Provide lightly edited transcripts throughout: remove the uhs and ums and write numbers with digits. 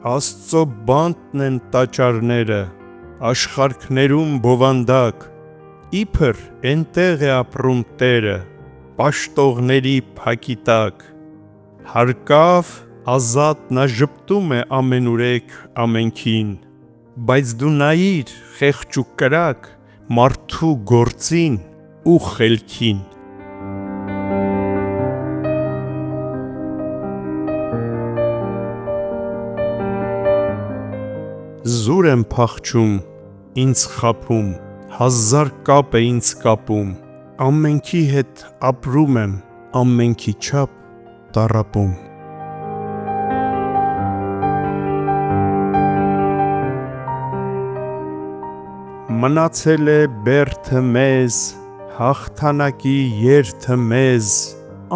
Աստծո բանտն են տաճարները, աշխարհքներում բովանդակ, իբր էնտեղ է ապրում Տերը, պաշտողների փակի տակ, հարկավ ազատ նա ժպտում է ամենուրեք ամենքին, բայց դու նայիր խեղճ ու կրակ մարդու գործին ու խելքին։ Զուր եմ փախչում, ինձ խաբում, հազար կապ է ինձ կապում, ամենքի հետ ապրում եմ, ամենքի չափ տառապում։ Մնացել է բերդը մեզ, հաղթանակի երթը մեզ,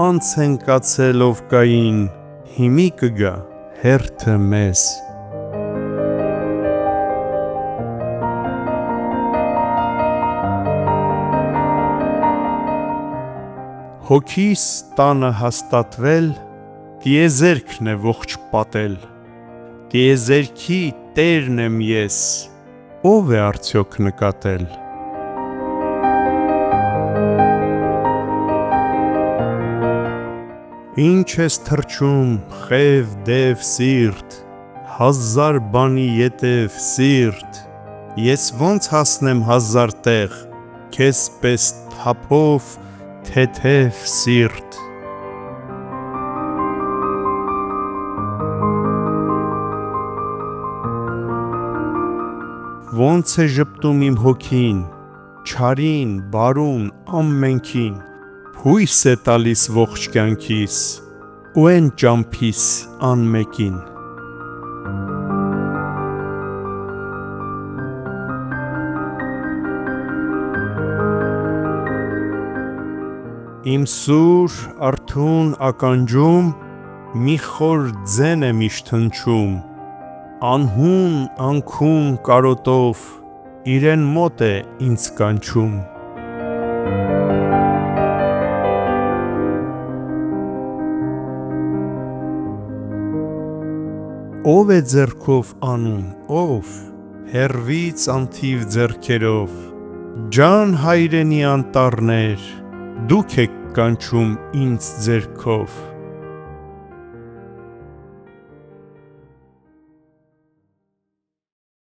անց են կացել ով կային, հիմի կգա հերթը մեզ։ Հոգիս տանը հաստատվել, տիեզերքն է ողջ պատել, տիեզերքի տերն եմ ես, ով է արդյոք նկատել։ Ինչ ես թռչում խև դև սիրտ, հազար բանի ետև սիրտ, ես ոնց հասնեմ հազար տեղ, քեզ պես թափով թեթև սիրտ։ Ոնց է ժպտում իմ հոգին, չարին, բարուն, ամենքին, հույս է տալիս ողջ կյանքիս, ու են ճամփիս անմեկին։ Իմ սուր, արթուն ականջում մի խոր ձեն է միշտ հնչում, անհուն, անքուն կարոտով իրեն մոտ է ինձ կանչում։ Ով է ձեռքով անում, ով, հեռվից անթիվ ձեռքերով, ջան հայրենի անտառներ, դուք եք կանչում ինձ ձեր քով։